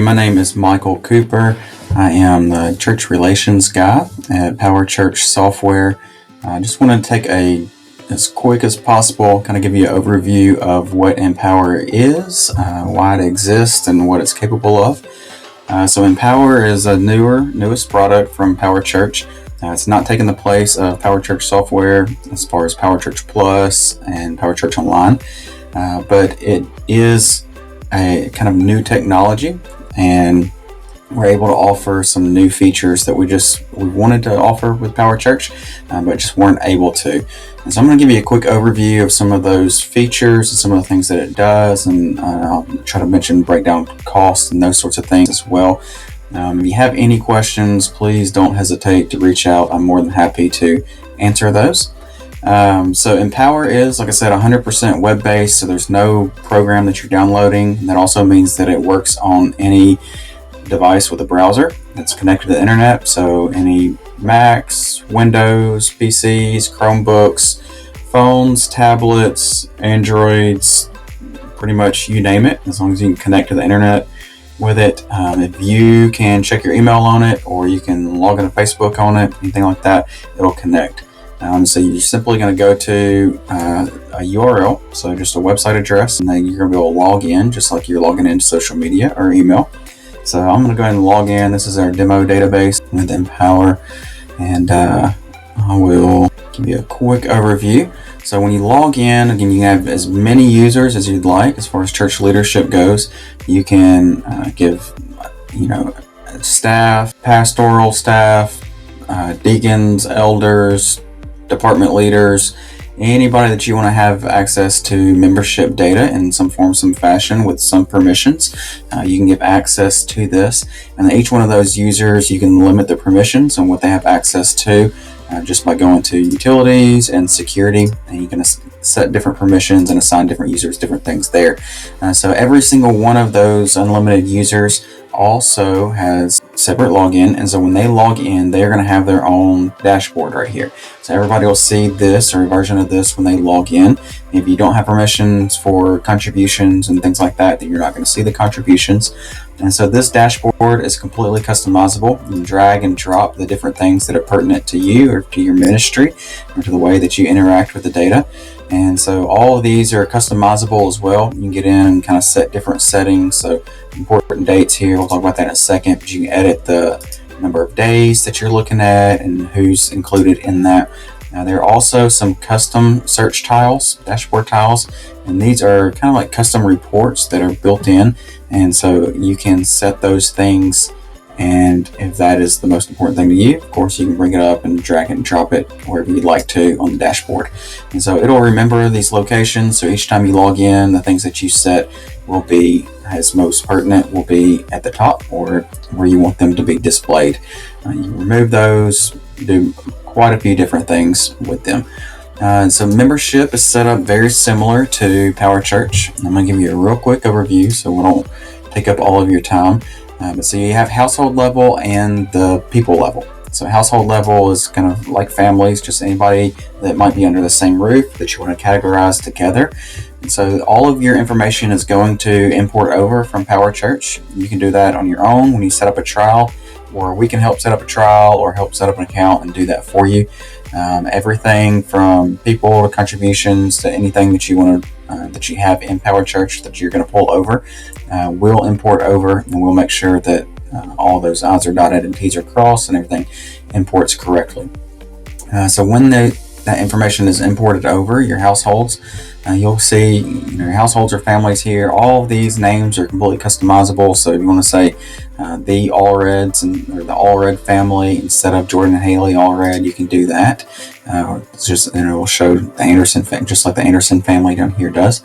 my name is Michael Cooper. I am the church relations guy at Power Church Software. I just want to take as quick as possible, kind of give you an overview of what Empower is, why it exists, and what it's capable of. So Empower is a newest product from Power Church. It's not taking the place of Power Church Software as far as Power Church Plus and Power Church Online, but it is a kind of new technology, and we're able to offer some new features that we wanted to offer with Power Church, but just weren't able to. And so I'm going to give you a quick overview of some of those features and some of the things that it does, and I'll try to break down costs and those sorts of things as well. If you have any questions, please don't hesitate to reach out. I'm more than happy to answer those. So Empower is, like I said, 100% web-based, so there's no program that you're downloading. And that also means that it works on any device with a browser that's connected to the internet. So any Macs, Windows, PCs, Chromebooks, phones, tablets, Androids, pretty much you name it, as long as you can connect to the internet with it. If you can check your email on it, or you can log into Facebook on it, anything like that, it'll connect. So you're simply going to go to a URL, so just a website address, and then you're going to be able to log in just like you're logging into social media or email. So I'm going to go ahead and log in. This is our demo database with Empower, and I will give you a quick overview. So when you log in, again, you have as many users as you'd like. As far as church leadership goes, you can give, staff, pastoral staff, deacons, elders, department leaders, anybody that you want to have access to membership data in some form, some fashion, with some permissions. You can give access to this, and each one of those users, you can limit the permissions and what they have access to just by going to utilities and security, and you can set different permissions and assign different users different things there. So every single one of those unlimited users also has separate login, and so when they log in, they're going to have their own dashboard right here. So everybody will see this, or a version of this, when they log in. If you don't have permissions for contributions and things like that, then you're not going to see the contributions. And so this dashboard is completely customizable. You can drag and drop the different things that are pertinent to you or to your ministry or to the way that you interact with the data. And so all of these are customizable as well. You can get in and kind of set different settings. So important dates here, we'll talk about that in a second, but you can edit the number of days that you're looking at and who's included in that. Now, there are also some custom search tiles, dashboard tiles, and these are kind of like custom reports that are built in. And so you can set those things, and if that is the most important thing to you, of course, you can bring it up and drag and drop it wherever you'd like to on the dashboard. And so it'll remember these locations. So each time you log in, the things that you set will be, as most pertinent, will be at the top or where you want them to be displayed. You remove those, do quite a few different things with them. So membership is set up very similar to Power Church. I'm going to give you a real quick overview so we don't take up all of your time. So you have household level and the people level. So household level is kind of like families, just anybody that might be under the same roof that you want to categorize together. And so all of your information is going to import over from Power Church. You can do that on your own when you set up a trial, or we can help set up a trial or help set up an account and do that for you. Everything from people to contributions to anything that you want to that you have in Power Church that you're going to pull over, we'll import over, and we'll make sure that all those I's are dotted and T's are crossed and everything imports correctly. So when that information is imported over your households, you'll see your households or families here. All of these names are completely customizable. So if you want to say the Allreds or the Allred family instead of Jordan and Haley Allred, you can do that. It's just, it will show the Anderson family, just like the Anderson family down here does.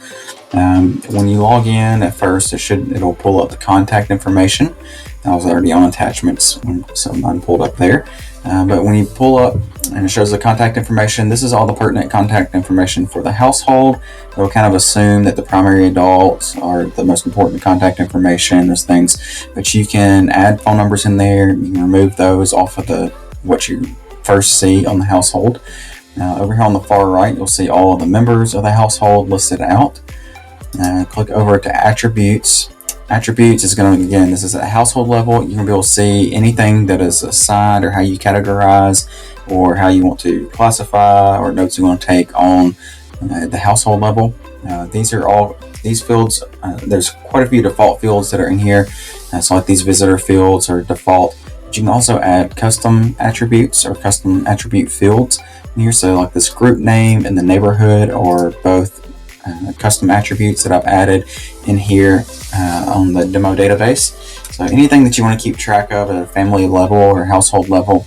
When you log in at first, it'll pull up the contact information. I was already on attachments, so mine pulled up there. But when you pull up and it shows the contact information, this is all the pertinent contact information for the household. It'll kind of assume that the primary adults are the most important contact information, those things. But you can add phone numbers in there. You can remove those off of what you first see on the household. Over here on the far right, you'll see all of the members of the household listed out. Click over to attributes. Attributes is going to, again, this is at household level. You're going to be able to see anything that is assigned or how you categorize or how you want to classify or notes you want to take on the household level. These fields, there's quite a few default fields that are in here. So like these visitor fields are default, but you can also add custom attributes or custom attribute fields here. So like this group name and the neighborhood are both custom attributes that I've added in here on the demo database. So anything that you want to keep track of at a family level or household level,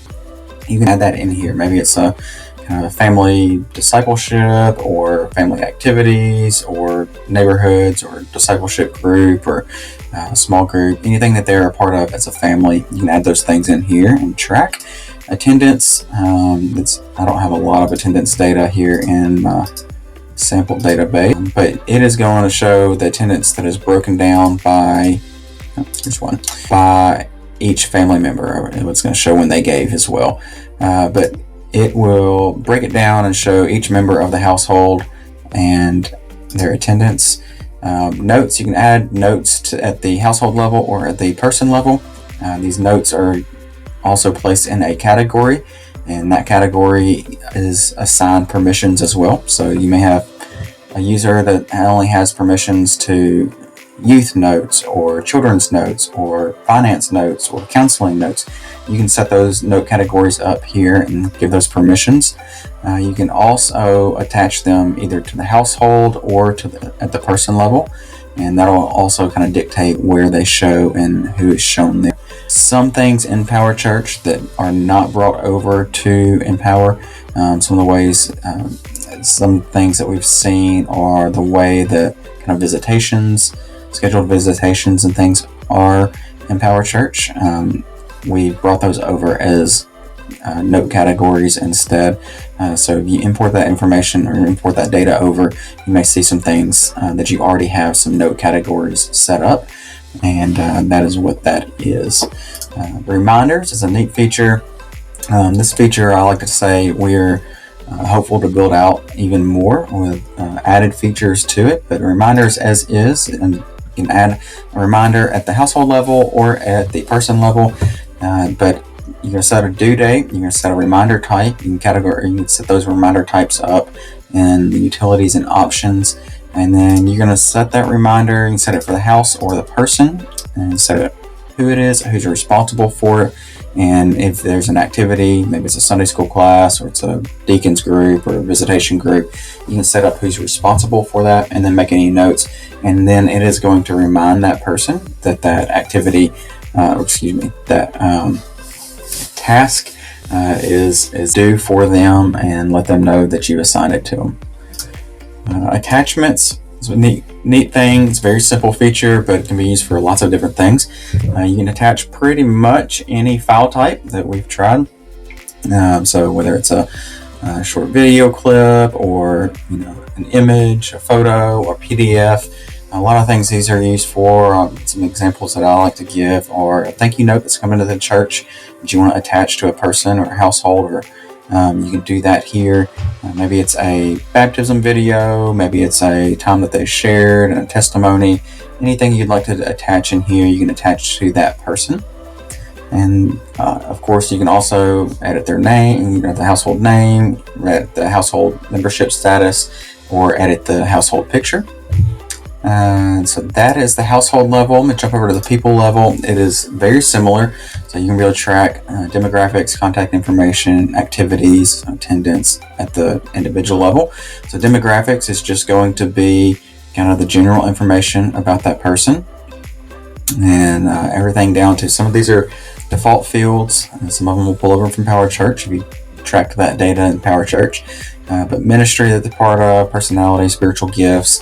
you can add that in here. Maybe it's a kind of family discipleship or family activities or neighborhoods or discipleship group or small group, anything that they're a part of as a family. You can add those things in here and track. Attendance, I don't have a lot of attendance data here in my sample database, but it is going to show the attendance that is broken down by by each family member. It's going to show when they gave as well, but it will break it down and show each member of the household and their attendance. Notes, you can add notes at the household level or at the person level. These notes are also placed in a category, and that category is assigned permissions as well. So you may have a user that only has permissions to youth notes or children's notes or finance notes or counseling notes. You can set those note categories up here and give those permissions. You can also attach them either to the household or at the person level, and that'll also kind of dictate where they show and who is shown there. Some things in Empower Church that are not brought over to Empower. Some of the ways, some things that we've seen are the way that kind of visitations, scheduled visitations and things are Empower Church. We brought those over as note categories instead. So if you import that information or import that data over, you may see some things that you already have some note categories set up, and that is what that is. Reminders is a neat feature. This feature, I like to say, we're hopeful to build out even more with added features to it, but reminders as is, and you can add a reminder at the household level or at the person level, but you're going to set a due date, you're going to set a reminder type, you can set those reminder types up in the utilities and options, and then you're going to set that reminder. You can set it for the house or the person, and set it who it is, who's responsible for it, and if there's an activity, maybe it's a Sunday school class or it's a deacons group or a visitation group, you can set up who's responsible for that and then make any notes, and then it is going to remind that person that that activity, task is due for them, and let them know that you assigned it to them. Attachments is a neat thing. It's a very simple feature, but it can be used for lots of different things. You can attach pretty much any file type that we've tried. So whether it's a short video clip or an image, a photo, or PDF. A lot of things these are used for. Some examples that I like to give are a thank you note that's coming to the church that you want to attach to a person or a household, or you can do that here. Maybe it's a baptism video, maybe it's a time that they shared and a testimony. Anything you'd like to attach in here, you can attach to that person. And of course, you can also edit their name, the household name, edit the household membership status, or edit the household picture. So that is the household level. I'm going to jump over to the people level. It is very similar. So you can be able to track demographics, contact information, activities, attendance at the individual level. So demographics is just going to be kind of the general information about that person, and everything down to, some of these are default fields, and some of them will pull over from Power Church if you track that data in Power Church. But ministry that they're part of, personality, spiritual gifts.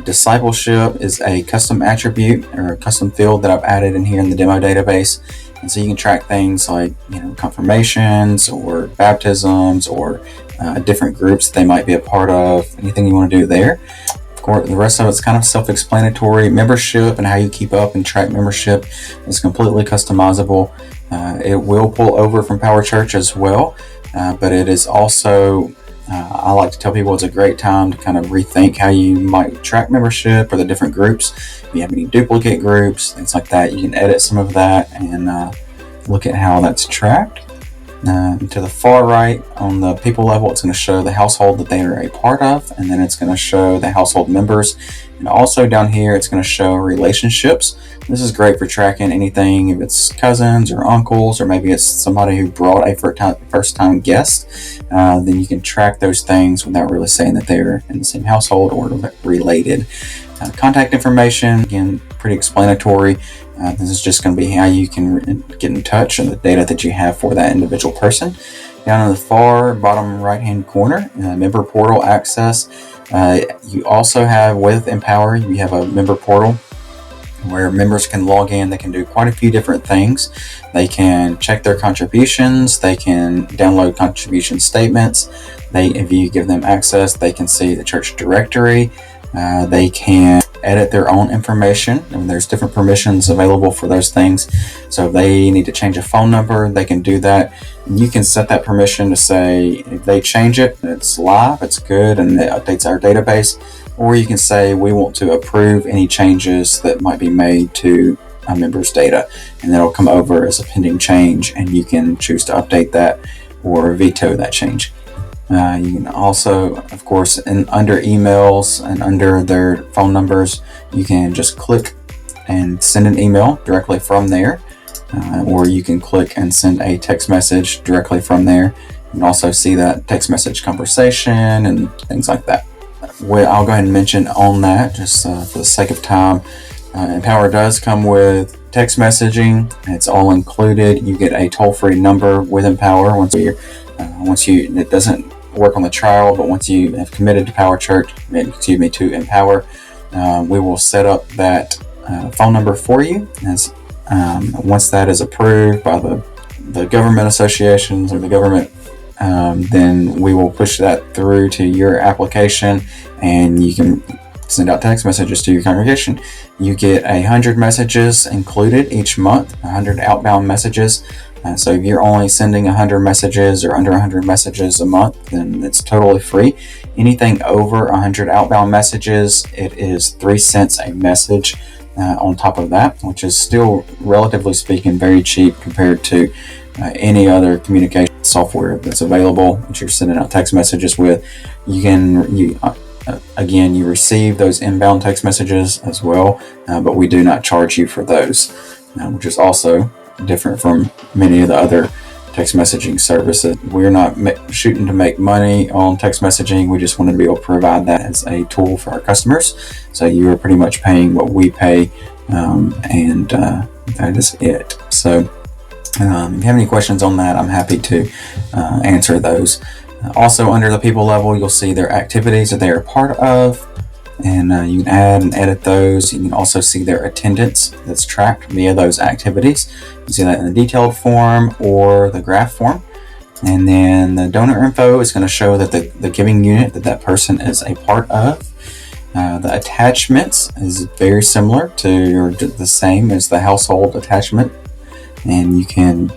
Discipleship is a custom attribute or a custom field that I've added in here in the demo database, and so you can track things like confirmations or baptisms or different groups that they might be a part of. Anything you want to do there. Of course, the rest of it's kind of self-explanatory. Membership and how you keep up and track membership is completely customizable. It will pull over from Power Church as well, but it is also I like to tell people it's a great time to kind of rethink how you might track membership or the different groups. If you have any duplicate groups, things like that, you can edit some of that and look at how that's tracked. To the far right, on the people level, it's going to show the household that they are a part of, and then it's going to show the household members. And also down here, it's going to show relationships. This is great for tracking anything, if it's cousins or uncles, or maybe it's somebody who brought a first-time guest. Then you can track those things without really saying that they're in the same household or related. Contact information, again, pretty explanatory. This is just going to be how you can get in touch and the data that you have for that individual person. Down in the far bottom right-hand corner, member portal access. You also have, with Empower, you have a member portal where members can log in. They can do quite a few different things. They can check their contributions. They can download contribution statements. If you give them access, they can see the church directory. They can edit their own information, and there's different permissions available for those things. So if they need to change a phone number, they can do that. And you can set that permission to say if they change it, it's live, it's good, and it updates our database. Or you can say we want to approve any changes that might be made to a member's data, and that'll come over as a pending change, and you can choose to update that or veto that change. You can also, of course, under emails and under their phone numbers, you can just click and send an email directly from there, or you can click and send a text message directly from there. You can also see that text message conversation and things like that. I'll go ahead and mention on that, just for the sake of time. Empower does come with text messaging. It's all included. You get a toll-free number with Empower it doesn't work on the trial, but once you have committed to to Empower, we will set up that phone number for you. Once that is approved by the government associations or the government, then we will push that through to your application, and you can send out text messages to your congregation. You get 100 messages included each month, 100 outbound messages. So if you're only sending 100 messages or under 100 messages a month, then it's totally free. Anything over 100 outbound messages, it is 3 cents a message on top of that, which is still, relatively speaking, very cheap compared to any other communication software that's available that you're sending out text messages with. You receive those inbound text messages as well, but we do not charge you for those, which is also different from many of the other text messaging services. We're not shooting to make money on text messaging. We just want to be able to provide that as a tool for our customers. So you are pretty much paying what we pay, and that is it. So if you have any questions on that, I'm happy to answer those. Also, under the people level, you'll see their activities that they are part of, and you can add and edit those. You can also see their attendance that's tracked via those activities. You can see that in the detailed form or the graph form. And then the donor info is going to show that the giving unit that person is a part of. The attachments is very similar to, or the same as the household attachment, and you can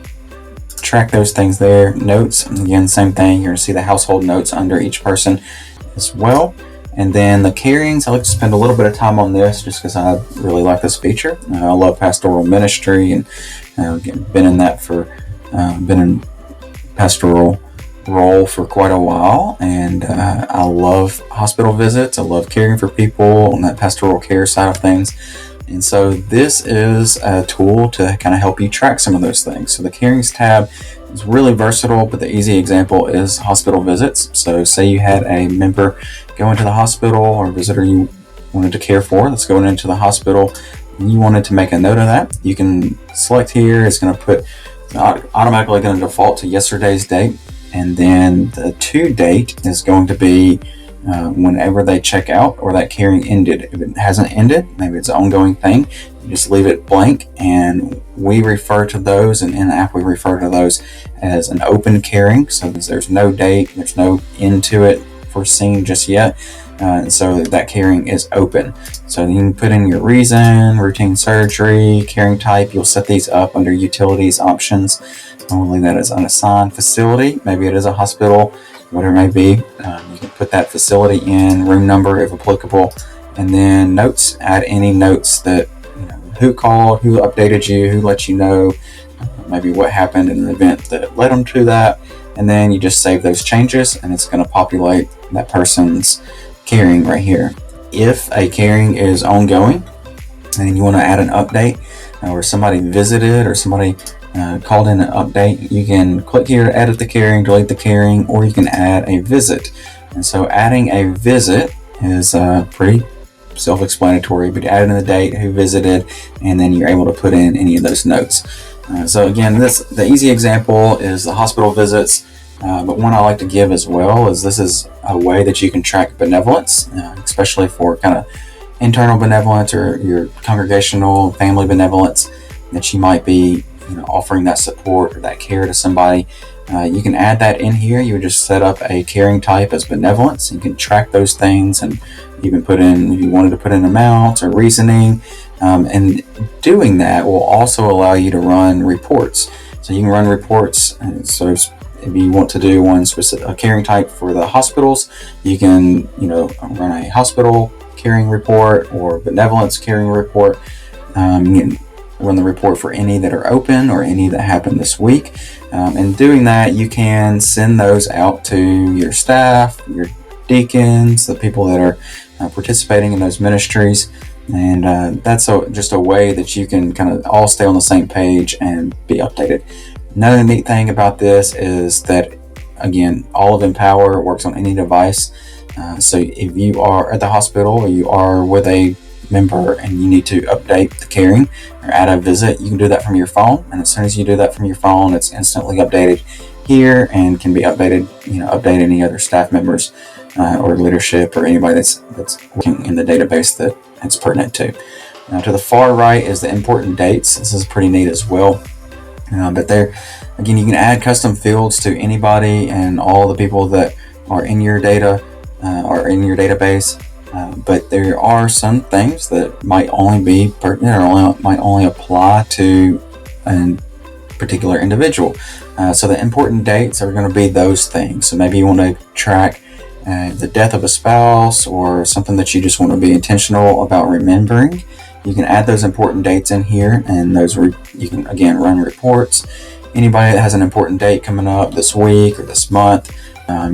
track those things there. Notes, again, same thing. You're going to see the household notes under each person as well. And then the carryings, I like to spend a little bit of time on this just because I really like this feature. I love pastoral ministry, and been in pastoral role for quite a while, and I love hospital visits. I love caring for people on that pastoral care side of things. And so this is a tool to kind of help you track some of those things. So the carings tab is really versatile, but the easy example is hospital visits. So say you had a member go into the hospital, or a visitor you wanted to care for that's going into the hospital, and you wanted to make a note of that. You can select here. It's going to put automatically going to default to yesterday's date, and then the to date is going to be whenever they check out or that caring ended. If it hasn't ended, maybe it's an ongoing thing, you just leave it blank, and we refer to those, and in app we refer to those as an open caring. So there's no date, there's no end to it foreseen just yet, and so that caring is open. So you can put in your reason, routine surgery, caring type. You'll set these up under utilities options. I'll leave that as unassigned facility. Maybe it is a hospital. whatever it may be. You can put that facility in, room number if applicable, and then notes. Add any notes that, who called, who updated you, who let you know, maybe what happened in an event that led them to that. And then you just save those changes, and it's going to populate that person's caring right here. If a caring is ongoing and you want to add an update, or somebody visited or somebody called in an update, you can click here to edit the caring, delete the caring, or you can add a visit. And so adding a visit is pretty self-explanatory, but add in the date, who visited, and then you're able to put in any of those notes. So again, the easy example is the hospital visits, but one I like to give as well is this is a way that you can track benevolence, especially for kind of internal benevolence or your congregational family benevolence, that you might be offering that support or that care to somebody. You can add that in here. You would just set up a caring type as benevolence. You can track those things, and you can put in, if you wanted to put in amounts or reasoning, and doing that will also allow you to run reports. So you can run reports. So if you want to do one specific, a caring type for the hospitals, you can run a hospital caring report or benevolence caring report. You can run the report for any that are open or any that happened this week. And doing that, you can send those out to your staff, your deacons, the people that are participating in those ministries. And that's just a way that you can kind of all stay on the same page and be updated. Another neat thing about this is that, again, all of Empower works on any device. So if you are at the hospital or you are with a member and you need to update the caring or add a visit, you can do that from your phone. And as soon as you do that from your phone, it's instantly updated here and can be updated, update any other staff members or leadership or anybody that's working in the database that it's pertinent to. Now, to the far right is the important dates. This is pretty neat as well. But there, again, you can add custom fields to anybody and all the people that are in your data or in your database. But there are some things that might only be pertinent or might only apply to a particular individual. So the important dates are going to be those things. So maybe you want to track the death of a spouse or something that you just want to be intentional about remembering. You can add those important dates in here, and you can again run reports. Anybody that has an important date coming up this week or this month,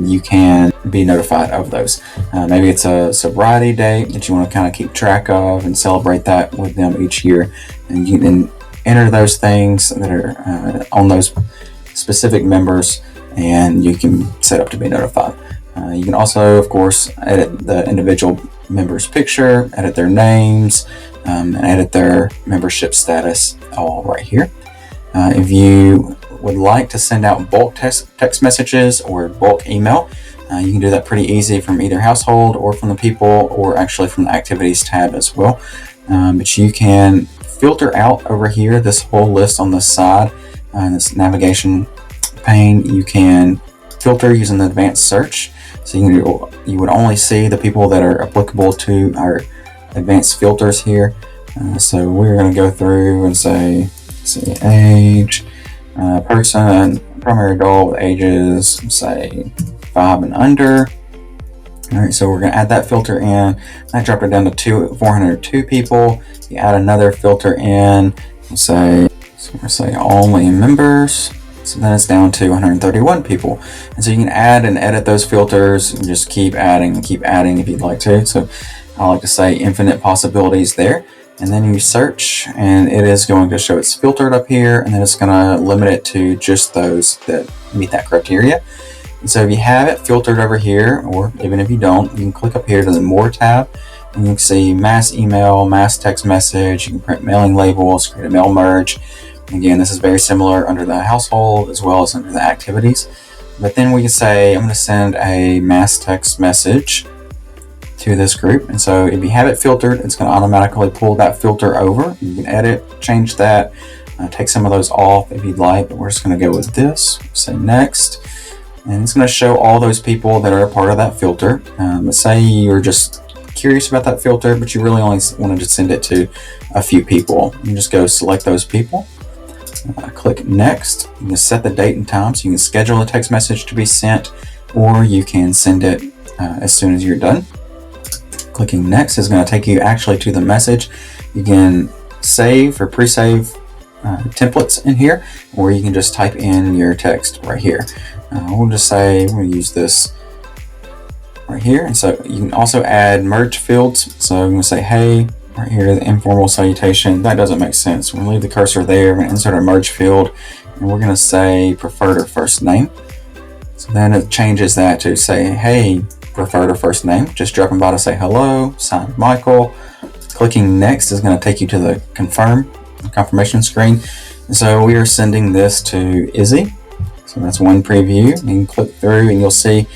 you can be notified of those. Maybe it's a sobriety date that you want to kind of keep track of and celebrate that with them each year. And you can enter those things that are on those specific members, and you can set up to be notified. You can also, of course, edit the individual member's picture, edit their names, and edit their membership status all right here. If you would like to send out bulk text messages or bulk email, you can do that pretty easy from either household or from the people, or actually from the activities tab as well. But you can filter out over here this whole list on the side, this navigation pane. You can filter using the advanced search. So you would only see the people that are applicable to our advanced filters here. So we're going to go through and say age, person, primary goal with ages, say 5 and under. All right, so we're going to add that filter in. I dropped it down to 402 people. You add another filter in, we'll say only members. So then it's down to 131 people. And so you can add and edit those filters and just keep adding if you'd like to. So I like to say infinite possibilities there. And then you search, and it is going to show it's filtered up here, and then it's going to limit it to just those that meet that criteria. And so if you have it filtered over here, or even if you don't, you can click up here to the More tab, and you can see mass email, mass text message. You can print mailing labels, create a mail merge. Again, this is very similar under the household as well as under the activities. But then we can say, I'm going to send a mass text message to this group. And so if you have it filtered, it's going to automatically pull that filter over. You can edit, change that, take some of those off if you'd like. But we're just going to go with this, say next. And it's going to show all those people that are a part of that filter. Let's say you're just curious about that filter, but you really only wanted to send it to a few people. You can just go select those people. Click next. You can set the date and time, so you can schedule a text message to be sent or you can send it as soon as you're done. Clicking next is going to take you actually to the message. You can save or pre-save templates in here, or you can just type in your text right here. We'll just say we'll use this right here, and so you can also add merge fields. So I'm going to say hey right here, the informal salutation. That doesn't make sense. We'll leave the cursor there. We're going to insert a merge field, and we're going to say preferred or first name. So then it changes that to say hey preferred or first name. Just dropping by to say hello, signed Michael. Clicking next is going to take you to the confirmation screen. And so we are sending this to Izzy. So that's one preview. You can click through and you'll see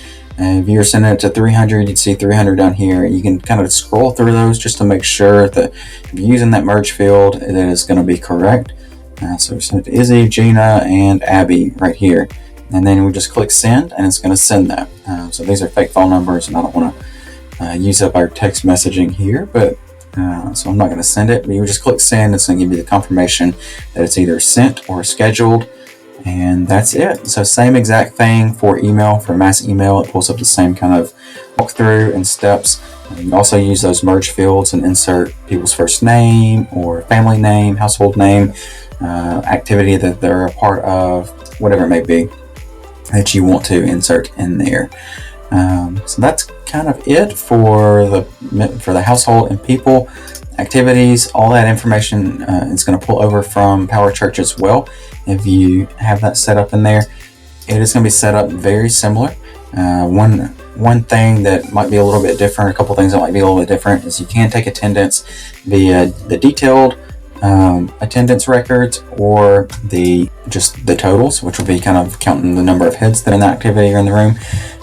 if you're sending it to 300, you'd see 300 down here. You can kind of scroll through those just to make sure that if you're using that merge field, that it's going to be correct. So we send it to Izzy, Gina, and Abby right here. And then we just click send, and it's going to send that. So these are fake phone numbers, and I don't want to use up our text messaging here, but so I'm not going to send it. But you just click send. It's going to give you the confirmation that it's either sent or scheduled, and that's it. So same exact thing for email, for mass email. It pulls up the same kind of walkthrough and steps. You can also use those merge fields and insert people's first name or family name, household name, activity that they're a part of, whatever it may be that you want to insert in there. So that's kind of it for the household and people activities. All that information is going to pull over from PowerChurch as well. If you have that set up in there, it is going to be set up very similar. One thing that might be a little bit different, a couple things that might be a little bit different, is you can take attendance via the detailed attendance records or just the totals, which will be kind of counting the number of heads that are in the activity or in the room.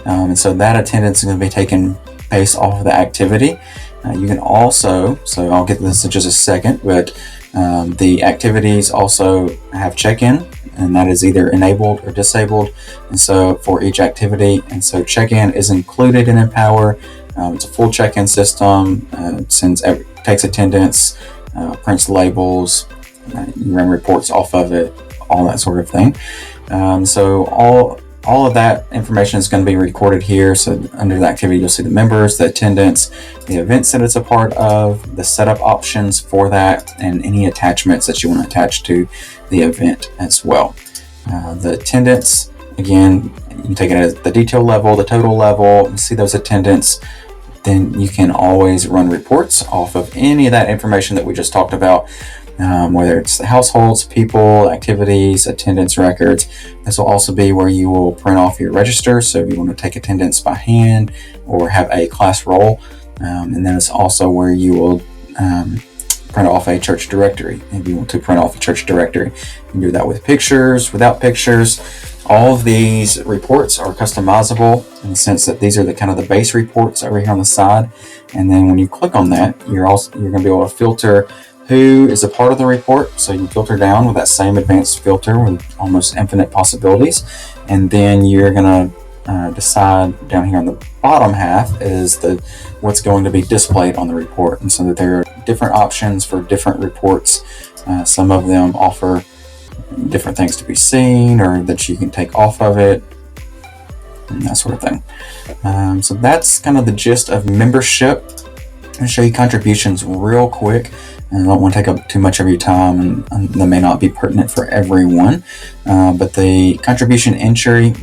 And so that attendance is going to be taken based off of the activity. You can also, so I'll get this in just a second, but the activities also have check-in, and that is either enabled or disabled. And so for each activity, and so check-in is included in Empower. It's a full check-in system. Takes attendance, prints labels, you run reports off of it, all that sort of thing. So all of that information is going to be recorded here. So under the activity, you'll see the members, the attendance, the events that it's a part of, the setup options for that, and any attachments that you want to attach to the event as well. The attendance, again, you can take it at the detail level, the total level, and see those attendance. Then you can always run reports off of any of that information that we just talked about, whether it's the households, people, activities, attendance records. This will also be where you will print off your register. So if you want to take attendance by hand or have a class roll, and then it's also where you will print off a church directory. If you want to print off a church directory, you can do that with pictures, without pictures. All of these reports are customizable in the sense that these are the kind of the base reports over here on the side. And then when you click on that, you're going to be able to filter who is a part of the report. So you can filter down with that same advanced filter with almost infinite possibilities. And then you're going to decide down here on the bottom half is what's going to be displayed on the report. And so that there are different options for different reports. Some of them offer different things to be seen or that you can take off of it, and that sort of thing. So that's kind of the gist of membership. I'm going to show you contributions real quick, and I don't want to take up too much of your time, and they may not be pertinent for everyone, but the contribution entry,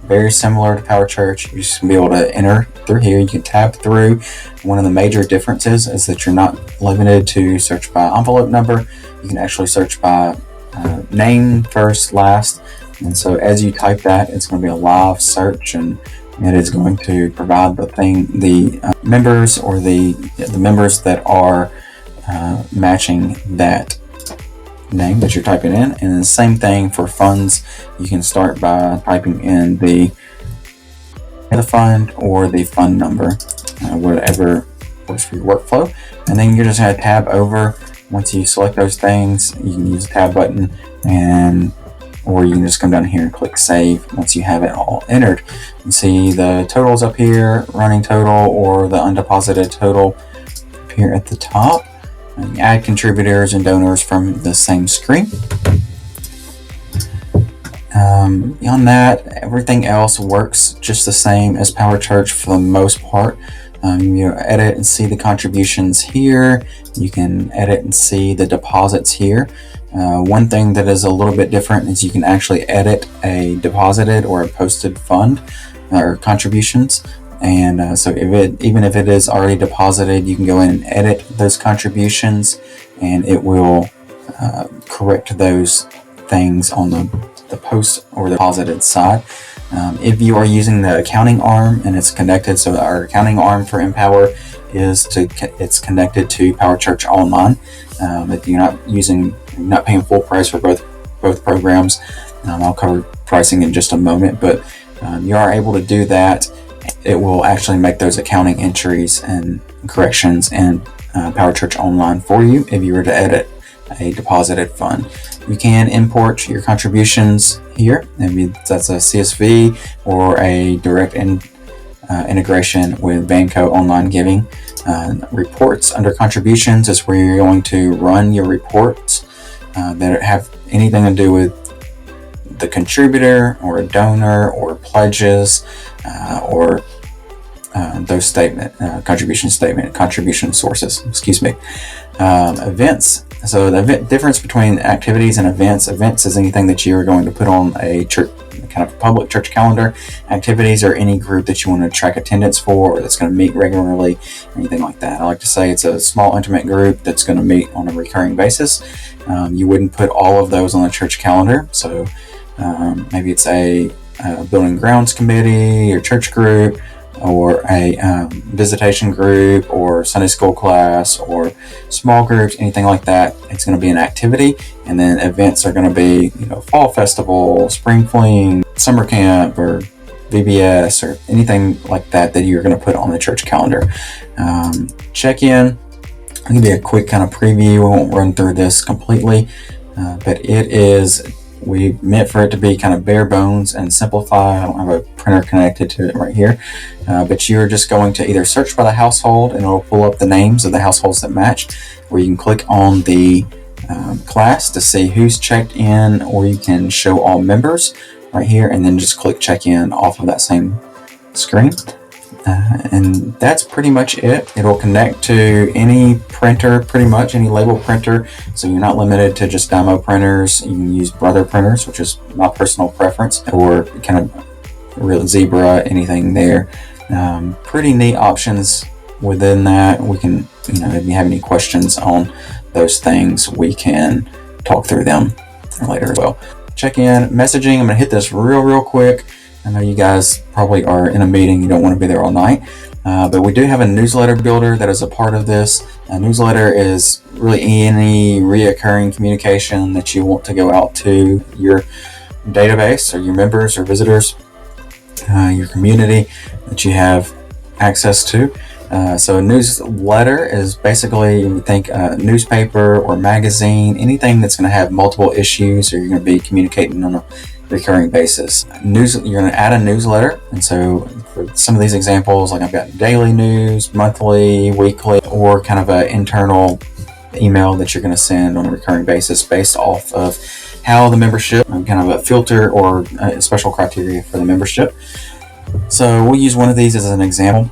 very similar to PowerChurch. You're just going to be able to enter through here. You can tab through. One of the major differences is that you're not limited to search by envelope number. You can actually search by name first, last, and so as you type that, it's going to be a live search, and it is going to provide the members or the members that are matching that name that you're typing in. And the same thing for funds. You can start by typing in the fund or the fund number, whatever works for your workflow, and then you're just going to tab over. Once you select those things, you can use the tab button, or you can just come down here and click save once you have it all entered. You can see the totals up here, running total or the undeposited total up here at the top. And you add contributors and donors from the same screen. Beyond that, everything else works just the same as PowerChurch for the most part. You edit and see the contributions here. You can edit and see the deposits here. One thing that is a little bit different is you can actually edit a deposited or a posted fund or contributions. And so even if it is already deposited, you can go in and edit those contributions, and it will correct those things on the post or the deposited side. If you are using the accounting arm and it's connected, so our accounting arm for Empower it's connected to PowerChurch Online. If you're not paying full price for both programs, I'll cover pricing in just a moment, but you are able to do that. It will actually make those accounting entries and corrections in PowerChurch Online for you if you were to edit a deposited fund. You can import your contributions here. Maybe that's a CSV or a direct integration with Banco Online Giving. Reports under contributions is where you're going to run your reports that have anything to do with the contributor or a donor or pledges or those contribution sources, events. So the difference between activities and events is anything that you're going to put on a church, kind of public church calendar. Activities are any group that you want to track attendance for, or that's going to meet regularly, anything like that. I like to say it's a small, intimate group that's going to meet on a recurring basis. You wouldn't put all of those on the church calendar. So maybe it's a building and grounds committee or church group, or a visitation group, or Sunday school class, or small groups, anything like that. It's going to be an activity, and then events are going to be, fall festival, spring fling, summer camp, or VBS, or anything like that you're going to put on the church calendar. Check-in. I'll give you a quick kind of preview. I won't run through this completely, but we meant for it to be kind of bare bones and simplified. I don't have a printer connected to it right here, but you're just going to either search by the household and it'll pull up the names of the households that match, or you can click on the class to see who's checked in, or you can show all members right here and then just click check in off of that same screen. And that's pretty much it. It'll connect to any printer, pretty much any label printer. So you're not limited to just Dymo printers. You can use Brother printers, which is my personal preference, or kind of real Zebra, anything there. Pretty neat options within that. We can, if you have any questions on those things, we can talk through them later as well. Check in, messaging. I'm going to hit this real quick. I know you guys probably are in a meeting. You don't want to be there all night. But we do have a newsletter builder that is a part of this. A newsletter is really any reoccurring communication that you want to go out to your database or your members or visitors, your community that you have access to. So a newsletter is basically, you think a newspaper or magazine, anything that's going to have multiple issues, or you're going to be communicating on a recurring basis. You're going to add a newsletter, and so for some of these examples, like I've got daily news, monthly, weekly, or kind of an internal email that you're going to send on a recurring basis based off of how the membership, kind of a filter or a special criteria for the membership. So we'll use one of these as an example.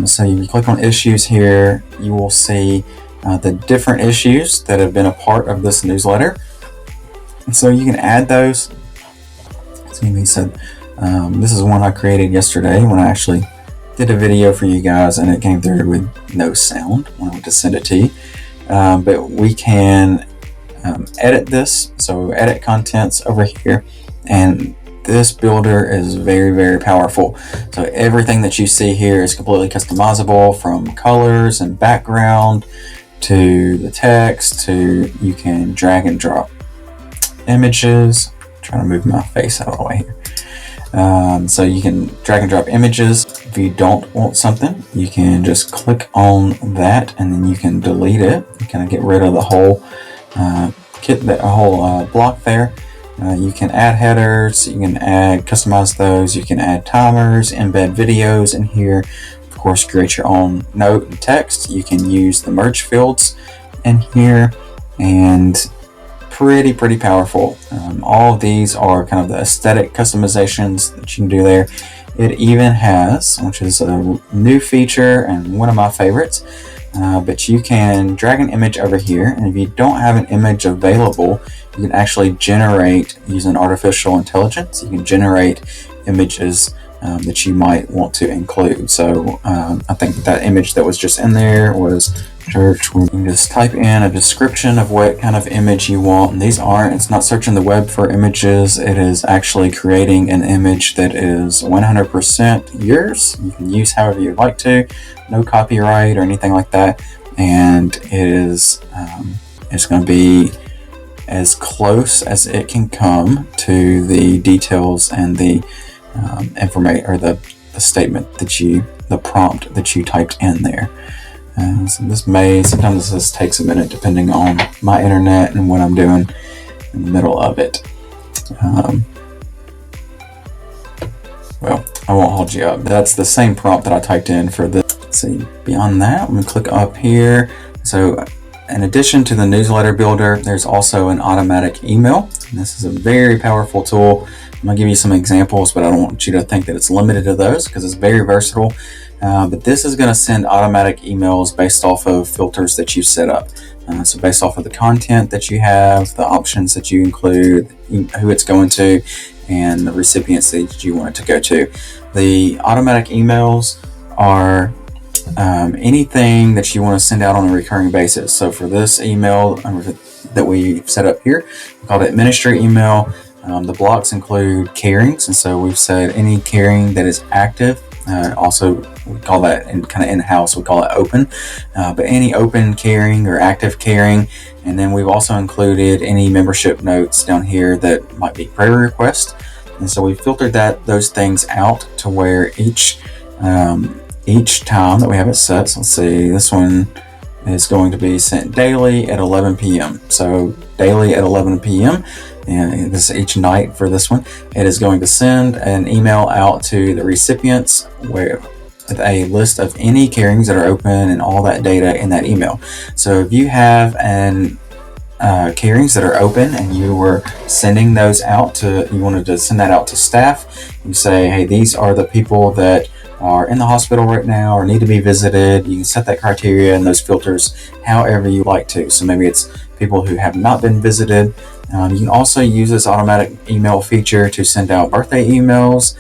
So you click on issues here, you will see the different issues that have been a part of this newsletter. And so you can add those. So this is one I created yesterday when I actually did a video for you guys, and it came through with no sound when I went to send it to you. But we can edit this. So edit contents over here, and this builder is very, very powerful. So everything that you see here is completely customizable, from colors and background to the text to you can drag and drop images. I'm trying to move my face out of the way here. So you can drag and drop images. If you don't want something, you can just click on that and then you can delete it. You kind of get rid of the whole block there. You can add headers, you can customize those, you can add timers, embed videos in here, of course create your own note and text. You can use the merge fields in here and pretty powerful. All of these are kind of the aesthetic customizations that you can do there. It even has, which is a new feature and one of my favorites, but you can drag an image over here, and if you don't have an image available, you can actually generate, using artificial intelligence, you can generate images that you might want to include. So I think that image that was just in there was church. You can just type in a description of what kind of image you want, and it's not searching the web for images, it is actually creating an image that is 100% yours. You can use however you'd like to, no copyright or anything like that, and it is it's going to be as close as it can come to the details and the information, or the statement that the prompt that you typed in there. So sometimes this takes a minute depending on my internet and what I'm doing in the middle of it. Well, I won't hold you up. That's the same prompt that I typed in for this. Let's see, beyond that, I'm going to click up here. So in addition to the newsletter builder, there's also an automatic email. And this is a very powerful tool. I'm going to give you some examples, but I don't want you to think that it's limited to those because it's very versatile. But this is going to send automatic emails based off of filters that you set up. So based off of the content that you have, the options that you include, who it's going to, and the recipients that you want it to go to. The automatic emails are anything that you want to send out on a recurring basis. So for this email that we set up here, we called it ministry email. The blocks include carings, and so we've said any caring that is active. Also, we call that in-house, we call it open, but any open caring or active caring. And then we've also included any membership notes down here that might be prayer requests. And so we filtered those things out to where each time that we have it set. So let's see, this one is going to be sent daily at 11 p.m. So daily at 11 p.m. And this is each night for this one. It is going to send an email out to the recipients with a list of any carings that are open and all that data in that email. So if you have carings that are open and you were sending those out you wanted to send that out to staff, you say, hey, these are the people that are in the hospital right now or need to be visited. You can set that criteria and those filters however you like to. So maybe it's people who have not been visited. You can also use this automatic email feature to send out birthday emails.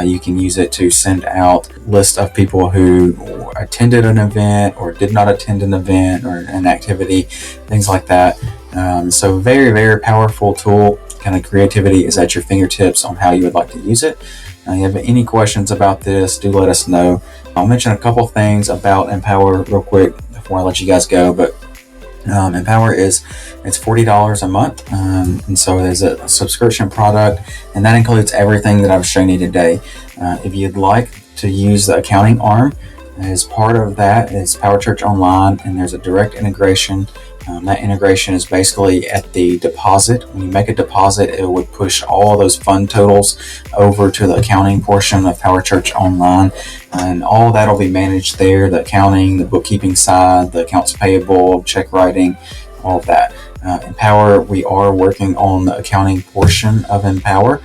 You can use it to send out lists of people who attended an event or did not attend an event or an activity, things like that. So very powerful tool. Kind of creativity is at your fingertips on how you would like to use it. If you have any questions about this, do let us know. I'll mention a couple things about Empower real quick before I let you guys go, but Empower it's $40 a month, and so there's a subscription product, and that includes everything that I've shown you today. If you'd like to use the accounting arm, as part of that is Power Church Online, and there's a direct integration. That integration is basically at the deposit. When you make a deposit, it would push all those fund totals over to the accounting portion of Power Church Online, and all that will be managed there. The accounting, the bookkeeping side, the accounts payable, check writing, all of that. Empower, we are working on the accounting portion of Empower.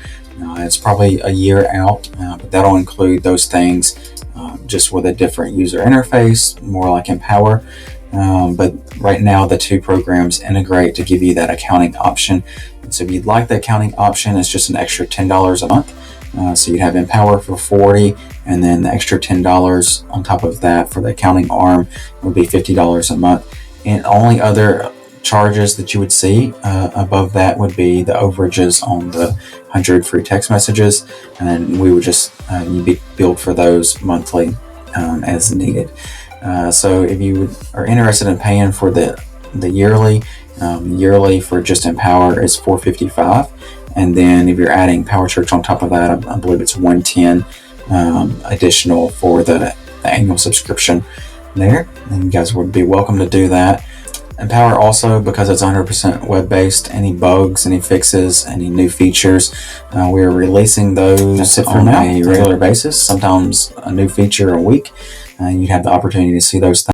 It's probably a year out, but that'll include those things just with a different user interface, more like Empower. But right now the two programs integrate to give you that accounting option. And so if you'd like the accounting option, it's just an extra $10 a month. So you'd have Empower for $40, and then the extra $10 on top of that for the accounting arm would be $50 a month. And only other charges that you would see above that would be the overages on the 100 free text messages, and then we would just you'd be billed for those monthly as needed. So if you are interested in paying for the yearly, yearly for just Empower is $455, and then if you're adding Power Church on top of that, I believe it's $110 additional for the annual subscription there. And you guys would be welcome to do that. Empower also, because it's 100% web-based, any bugs, any fixes, any new features, we are releasing those on a regular basis, sometimes a new feature a week, and you'd have the opportunity to see those things.